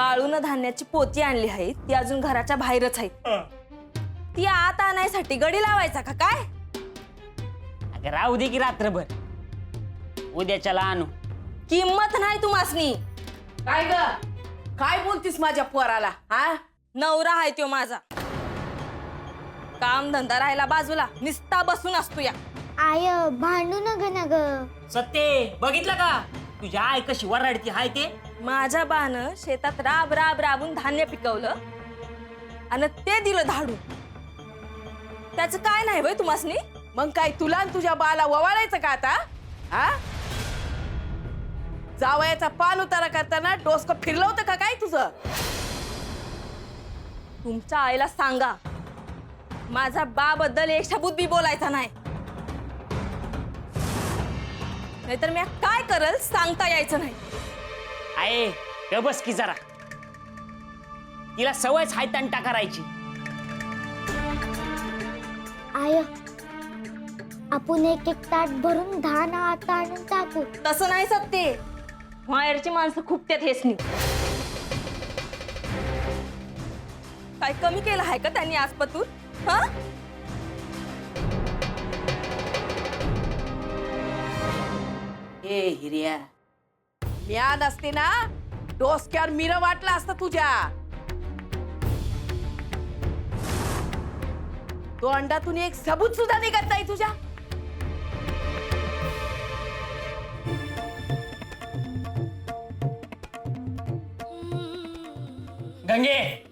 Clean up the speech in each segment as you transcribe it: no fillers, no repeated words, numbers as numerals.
वाळून धान्याची पोती आणली आहे, ती अजून घराच्या बाहेरच आहे. ती आत आणायसाठी गडी लावायचा का काय? अगं राहू दे की रात्रभर, उद्याच्याला आणू. किंमत नाही तुम्हासनी. काय ग काय बोलतीस माझ्या पोराला? हा नवरा आहे तो माझा. काम धंदा राहायला बाजूला, निस्ता बसून असतो या. आय भांडू नग ना ग. सत्ते बघितलं का तुझी आई कशी वराडती हाय ते? माझ्या बानं शेतात राब राब राबून धान्य पिकवलं आणि ते दिलं धाडून. त्याचं काय नाही वय तुम्हासनी? मग काय तुला आणि तुझ्या बाला ववाळायचं का आता? हा जावयाचा पान उतारा करताना डोसकं फिरलं होतं का काय तुझं? तुमच्या आईला सांगा, माझा बा बद्दल एक शब्द बी बोलायचा नाही, नाहीतर मी काय करल सांगता यायचं नाही. आहे ग बस की जरा, तिला सवयच हाय तंटा करायची. आय आपण एक एक ताट भरून धान आत आणून टाकू. तसं नाही सत्ते, बाहेरची माणसं खूप त्यात हेसनी. काय कमी केलं आहे का त्यांनी आजपातून? हा ए हिर्या, म्या नसते ना डोसक्यावर मिरं वाटलं असतं तुझ्या. तो अंडातून एक सबूत सुद्धा निघत नाही तुझ्या. गंगे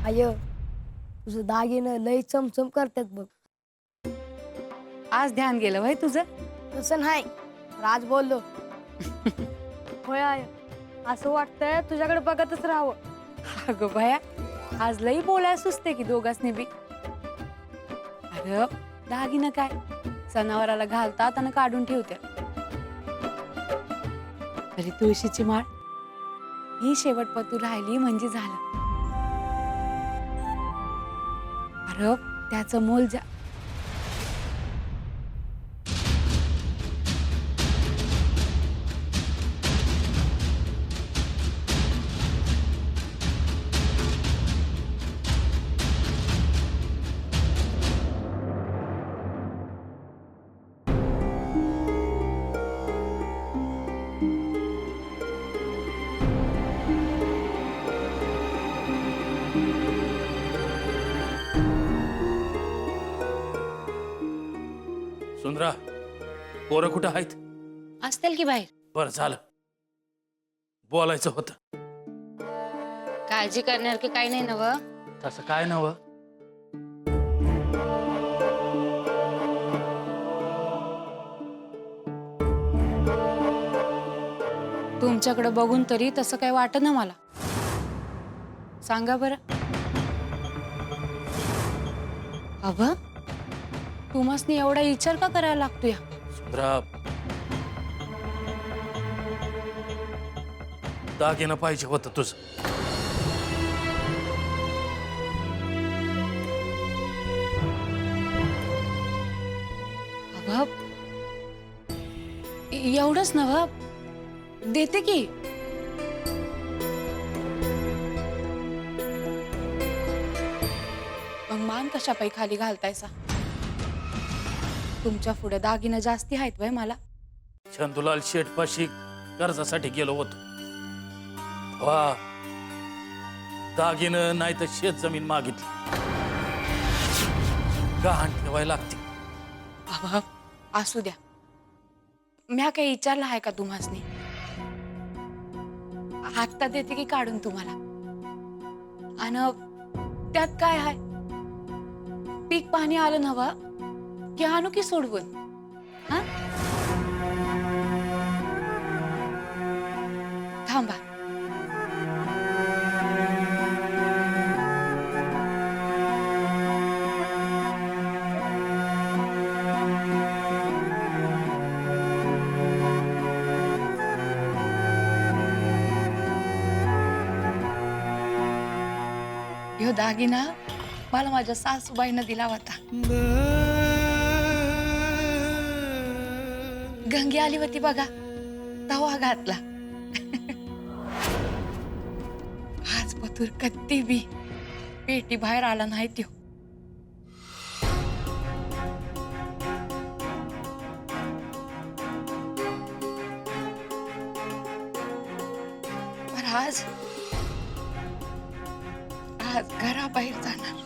आय तुझं दागिनं लय चमचम करतात बघ. आज ध्यान गेलं भाई तुझं? तसं नाही, राज बोललो. होय आय, असं वाटतंय तुझ्याकडे बघतच राहावं. अगं भया, आज लई बोलायला सुचते की दोघांनी बी. अगं दागिनं काय सणावाराला घालतात आणि काढून ठेवते. तरी तुळशीची माळ ही शेवटपतू राहिली म्हणजे झालं. अरे त्याचं मोल जा. सुंदरा, पोरं कुठं आहेत? असतील की बाहेर. बरं झालं, बोलायचं होतं. काळजी करण्यासारखं काही नाही नव. तसं काय नव? तुमच्याकडे बघून तरी तसं काही वाटत ना मला. सांगा बरं. अगं तुम्हासनी एवढा विचार का करायला लागतो या? सुंदरा, दागिनं पाहिजे होतं तुझं. अगं एवढंच नव देते की. मग मान कशा पायी खाली घालतायसा? तुमच्या पुढे दागिनं जास्ती आहेत वय मला. चंदुलाल शेठपाशी कर्जासाठी गेलो होतो. वा, दागिनं नाही तर शेत जमीन मागितली. गहाण ठेवायला लागते. बाबा असू द्या, म्या काही विचारलं आहे का तुम्हासनी? आत्ता देते की काढून तुम्हाला? आणि त्यात काय आहे? पीक पाणी आलं नवा की आणू की सोडवून? हा थांबा. ह्यो दागिना मला माझ्या सासूबाईनं दिला होता. गंगी आली होती बघा, तवा घातला. आज पतूर कधी बी पेटी बाहेर आला नाही त्यो. पर आज घराबाहेर जाणार.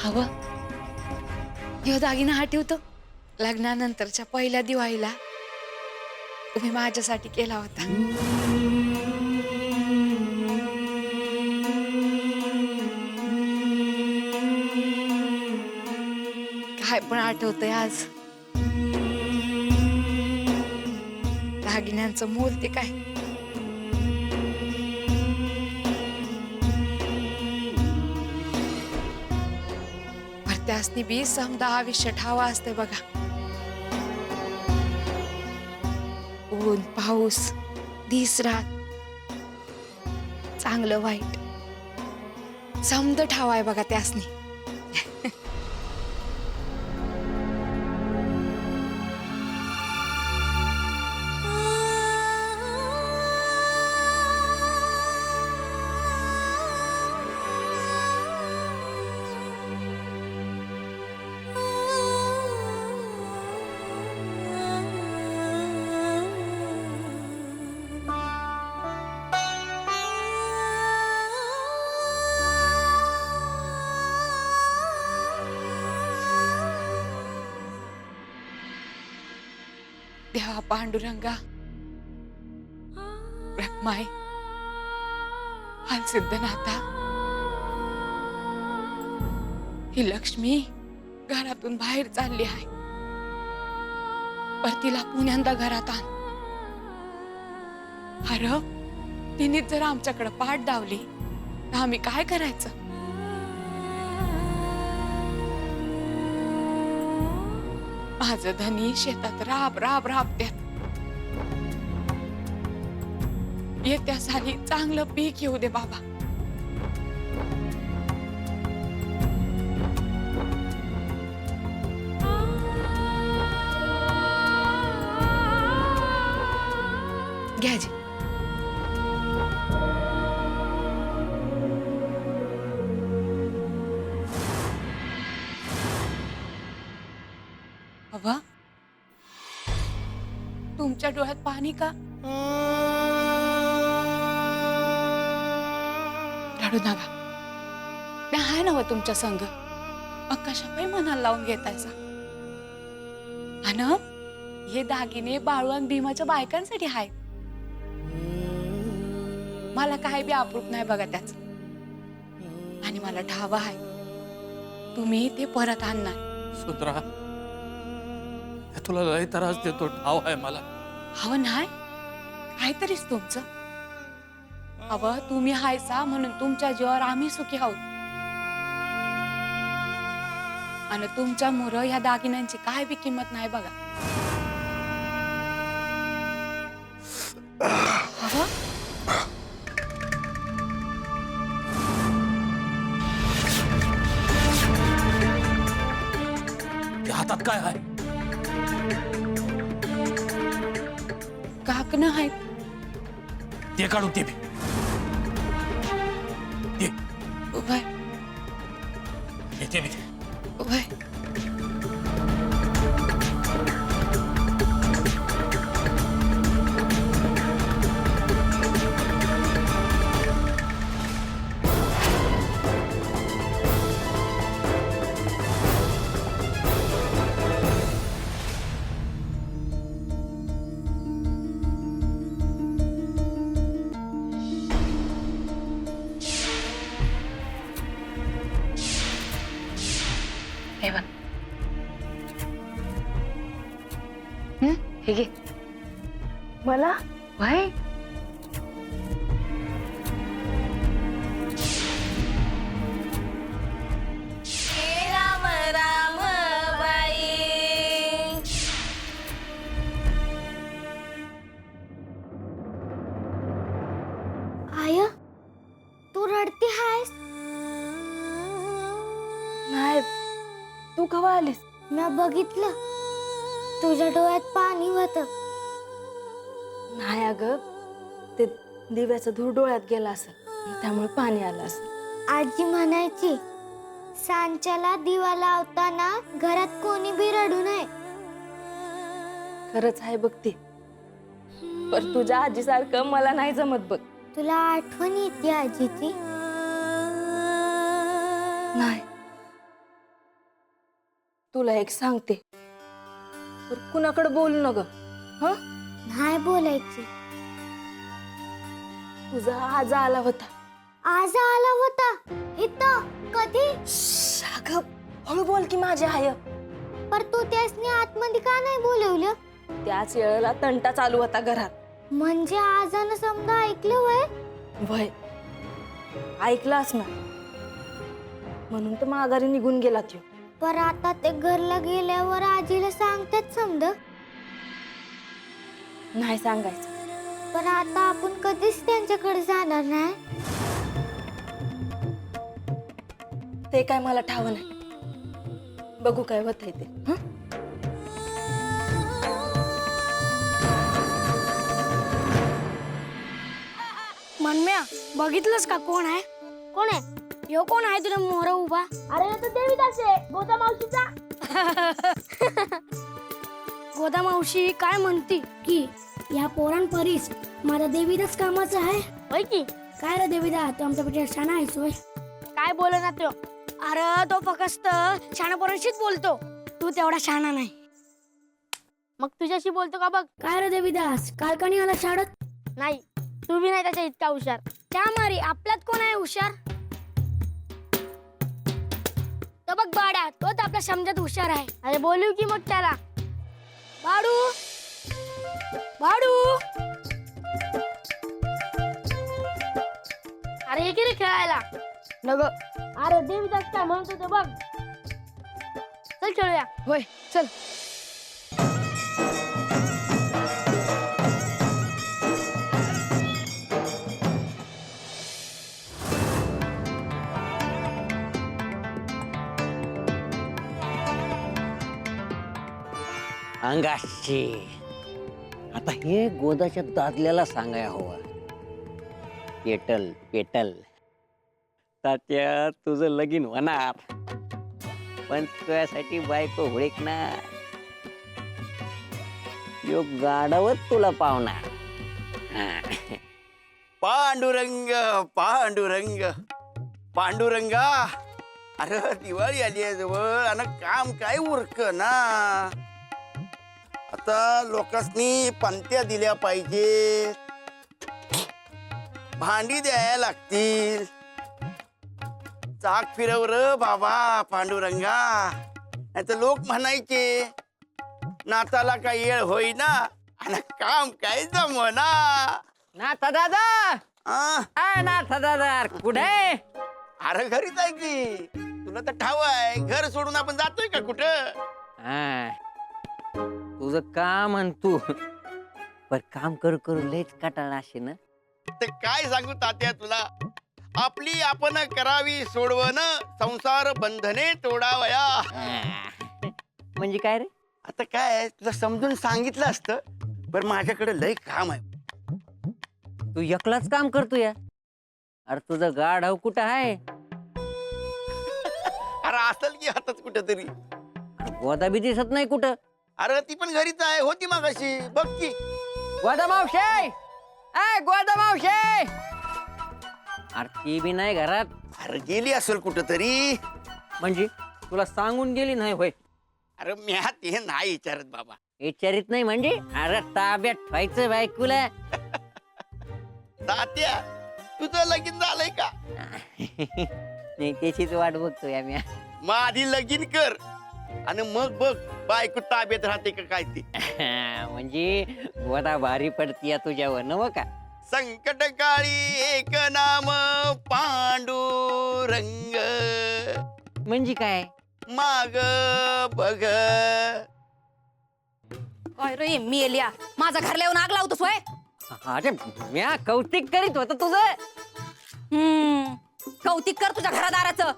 हवं ह्यो दागिना हा ठेवतो. लग्नानंतरच्या पहिल्या दिवाळीला तुम्ही माझ्यासाठी केला होता. काय पण आठवतंय आज. दागिन्यांचं मोल ते काय. त्यासनी बी समदा आयुष्य ठावा असते बघा. ऊन पाऊस दिस रात चांगलं वाईट समद ठावा आहे बघा त्यासनी. देवा पांडुरंगा, रखमाई, सिद्धनाथा, ही लक्ष्मी घरातून बाहेर चालली आहे. पर तिला पुण्यांदा घरात आण. अरे तिने जर आमच्याकडे पाठ दावली तर आम्ही काय करायचं? माझं धनी शेतात राब राब राबत्यात. येत्या साली चांगलं पीक येऊ दे बाबा. घ्या जी. अवा तुमच्या डोळ्यात पाणी का? रडू नका. मी आहे ना तुमच्या संग. मग कशापायी मनाला लावून घेतायचा? आणि हे दागिने बाळू आणि भीमाच्या बायकांसाठी आहेत. मला काय बी अप्रूप नाही बघा त्याच. आणि मला ठावा आहे तुम्ही ते परत आणणार. सुधरा, तुला लय त्रास देतो ठाव आहे मला. हवं नाही काहीतरीच तुमचं. हवं तुम्ही हायसा म्हणून तुमच्या जीवावर आम्ही सुखी आहोत. आणि तुमच्या मुलं ह्या दागिन्यांची काय बी किंमत नाही बघा. हवं हातात काय आहे? काकणं आहेत. ते काढून ते बी दे. उभय ते बी दे. वय. हे बघ. हे घे. मला वय. राम राम बाई. आय तू रडती आहेस? नाही, तू कवा आलीस? मी बघितलं तुझ्या डोळ्यात पाणी होतं. नाही अगं, ते दिव्याचा धूर डोळ्यात गेला असेल, त्यामुळे पाणी आलं असेल. आजी म्हणायची सांच्याला दिवा लावताना घरात कोणी बी रडू नये. खरंच आहे बघ ती. पण तुझ्या आजीसारखं मला नाही जमत बघ. तुला आठवण येते आजीची? नाही. तुला एक सांगते, तर कुणाकडे बोलू नग. ह नाही बोलायची. तुझा आज आला होता. आज आला होता इथं कधी? अगं हळू बोल की माझी आय. पर तू त्यासनी आतमध्ये का नाही बोलवलं? त्याच वेळेला तंटा चालू होता घरात. म्हणजे आजानं समजा ऐकलं वय? वय ऐकलास ना, म्हणून तर माघारी निघून गेला त्यो. पर आता ते घरला गेल्यावर आजीला सांगतात समजा. नाही सांगायचं. पण आता आपण कधीच त्यांच्याकडे जाणार नाही. ते काय मला ठाव नाही. बघू काय होतंय ते. हं? मनम्या, बघितलंस का कोण आहे? कोण आहे? ह्यो कोण आहे तुला मोहरा उभा? अरे तो देवीदास आहे, गोदा मावशीचा. गोदा मावशी काय म्हणती की या पोरांपरीस माझा देवीदास कामाचा आहे. होय की? काय रे देवीदास, तू आमच्यापेक्षा शाणा आहेस होय? काय बोल ना तो? अरे तो फक्त शाणा पोरांशीच बोलतो, तू तेवढा शाणा नाही. मग तुझ्याशी बोलतो का बघ? काय रे देवीदास, काल का निघाला शाळेत? नाही, तू बी नाही त्याच्या इतका हुशार. त्या मारी आपल्यात कोण आहे हुशार? तो बघ बाड्या, तोच आपल्या समजत हुशार आहे. अरे बोलू की मग त्याला. बाडू, बाडू. अरे हे की रे खेळायला. नग. अरे देवीदास काय म्हणत होतो बघ. चल खेळूया. होय चल. अंगाशी आता हे गोदाच्या दादल्याला सांगाय हवं. पेटल पेटल तात्या तुझं लगीन होणार, पण तुझ्यासाठी बायको हुडकणार. यो गाडावत तुला पावणार. पांडुरंग पांडुरंग पांडुरंगा, अरे दिवाळी आली आहे जवळ आणि काम काय उरक ना. आता लोकांनी पंत्या दिल्या पाहिजे, भांडी द्यायला लागतील. चाक फिरव र बाबा पांडुरंगा, नाही तर लोक म्हणायचे नाताला काय येळ होईना आणि काम काय जमना. नाथा दादा, नाथा दादा कुठे? अरे घरीच आहे की, तुला तर ठाव आहे घर सोडून आपण जातोय का कुठं. तुझं काम आणि तू पर काम करू करू लयच कटाळा असे ना. ते काय सांगू तात्या तुला, आपली आपण करावी सोडवण, संसार बंधने तोडावया. म्हणजे काय रे? आता काय तुला समजून सांगितलं असतं, पण माझ्याकडे लय काम आहे. तू एकलाच काम करतो या? अरे तुझं गाढव कुठं आहे? अरे अरे असेल की हातात कुठेतरी. गोदा बी दिसत नाही कुठं. अरे ती पण घरीच आहे, होती मगाशी, बघ की. गोदा मावशे, गोदा मावशे. अरे ती बी नाही घरात. अरे गेली असेल कुठेतरी. म्हणजे तुला सांगून गेली नाही होय? अरे म्या ते नाही विचारत बाबा. विचारित नाही म्हणजे? अरे ताब्यात ठेवायचं बायकोला. तात्या तुझं लगीन झालंय का? नाही त्याचीच वाट बघतोय आम्ही. मग आधी लगीन कर आणि मग बघ बायको ताब्यात राहते का काय ते. म्हणजे गोदा भारी पडतीया तुझ्यावर नव का? संकट काळी एक नाम पांडुरंग, म्हणजे काय? माग बघ. काय रे मेल्या, माझा घरला येऊन आग लावतोस होय? अरे म्या कौतिक करीत होत तुझं. कौतिक कर तुझ्या घरादाराचं.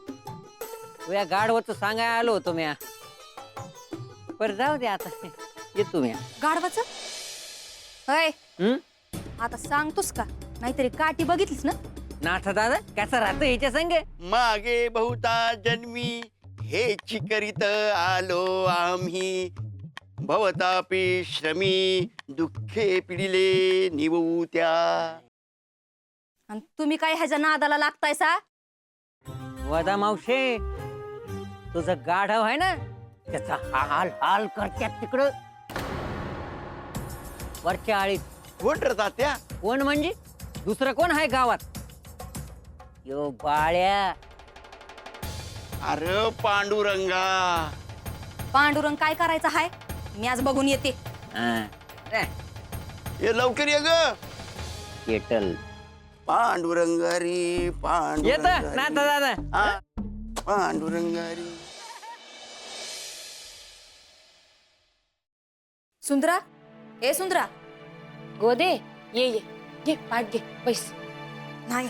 तुझ्या गाढवच सांगाय आलो होतो म्या. पर जाऊ दे आता, येतो म्या. गाढवाचं होय? हम्म? आता सांगतोस का? नाहीतरी काठी बघितलीस ना? नाथा दादा कसा राहतो हिच्या संग? मागे बहुता जन्मी हेच करीत आलो आम्ही, भवतापी श्रमी दुःखे पिडिले निवत्या. आणि तुम्ही काय ह्याच्या नादाला लागतायसा? वदा मावशे, तुझं गाढव आहे ना, त्याचा हाल हाल करत्यात तिकडं वरच्या आळीत. कोण रे तात्या? कोण म्हणजे? दुसरं कोण आहे गावात? यो बाळ्या. अरे पांडुरंगा. पांडुरंग काय करायचं हाय? मी आज बघून येते. ये लवकर ये ग. केटल पांडुरंगारी येत पांडुरंगारी. नाथा दादा. हा? पांडुरंगारी. सुंदरा, ए सुंदरा. गोदे ये घे पाठ घे पैस. नाही,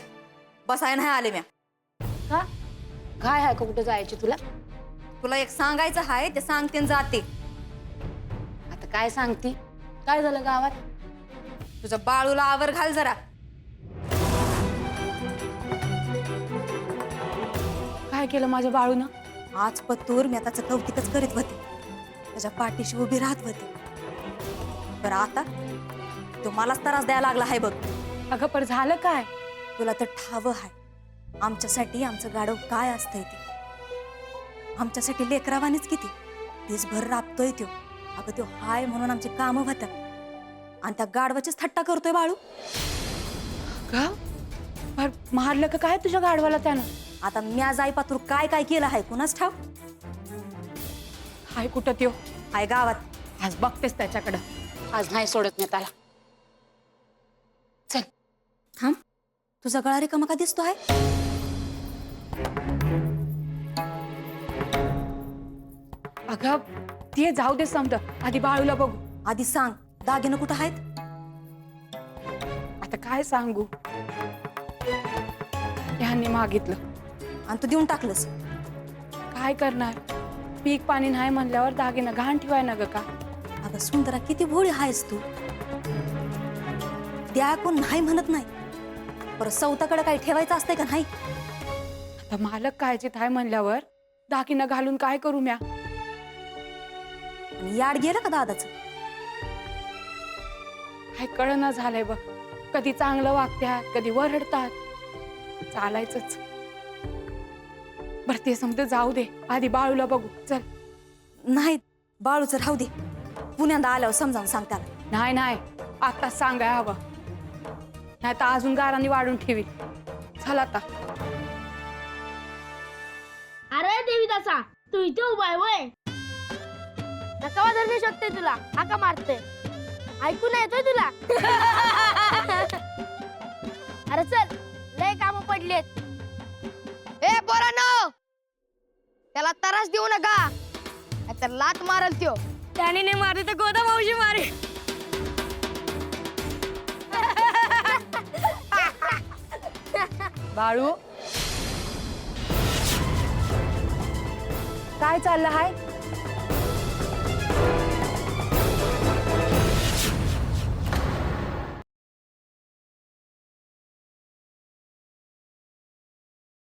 बसाय नाही आले म्या. का काय आहे का कुठं जायची तुला? तुला एक सांगायचं हाय, ते सांगते आणि जाते. आता काय सांगती? काय झालं गावात? तुझ्या बाळूला आवर घाल जरा. काय केलं माझ्या बाळूनं? आज पत्तूर मी त्याचं कौतिकच करीत होते, त्याच्या पाठीशी उभी राहत होते. बरं आता तो मलाच त्रास द्यायला लागला हाय बघ. अगं पण झालं काय? तुला तर ठाव हाय आमच्यासाठी आमचं गाढव काय असतंय ते. आमच्यासाठी लेकरावानीच किती दिसभर राबतोय त्यो. अगं त्यो हाय म्हणून आमची कामं होतात आणि त्या गाढवाचीच थट्टा करतोय बाळू. का पर मारलं का काय तुझ्या गाढवाला त्यानं? आता म्या जाई पातूर काय काय केलं हाय कुणाच ठाव. हाय कुठं त्यो? हाय गावात. आज बघतेस त्याच्याकडं. आज नाही सोडत मी त्याला. चल थांब, तुझा गळा रिकामा का दिसतो आहे? अगं ते जाऊ दे समज, आधी बाळूला बघू. आधी सांग दागिनं कुठं आहेत? आता काय सांगू? ह्यांनी मागितलं आणि तू देऊन टाकलंस. काय करणार? पीक पाणी नाही म्हणल्यावर दागिनं घाण ठेवाय ना ग का? अगं सुंदरा किती भोळी आहेस तू. त्या कोण नाही म्हणत नाही, परत सौताकडे काही ठेवायचं असतंय का नाही? आता मालक कायचित आहे म्हणल्यावर दागिनं घालून काय करू म्या? आणि याड गेलं का दादाचं? काय कळना झालंय बघ. कधी चांगलं वागत्यात, कधी वरडतात. चालायचंच. बरं ते समजा जाऊ दे, आधी बाळूला बघू. चल. नाही बाळूचं राहू दे, पुण्यांदा आल्यावर समजावून सांग त्याला. नाही नाही, आताच सांगाय हवं, नाही तर अजून गारांनी वाढून ठेवी. चल आता. अरे देवीदासा, तू इथे उभा आहे वय? नकावा धरणे शकते तुला, हा का मारते? ऐकून येतोय तुला? अरे चल, लय काम पडलेत. ए पोरांनो, त्याला त्रास देऊ नका, तर लात मारल त्यो. त्याने नाही मारली तर गोदा मावशी मारे. बाळू काय चाललं हाय?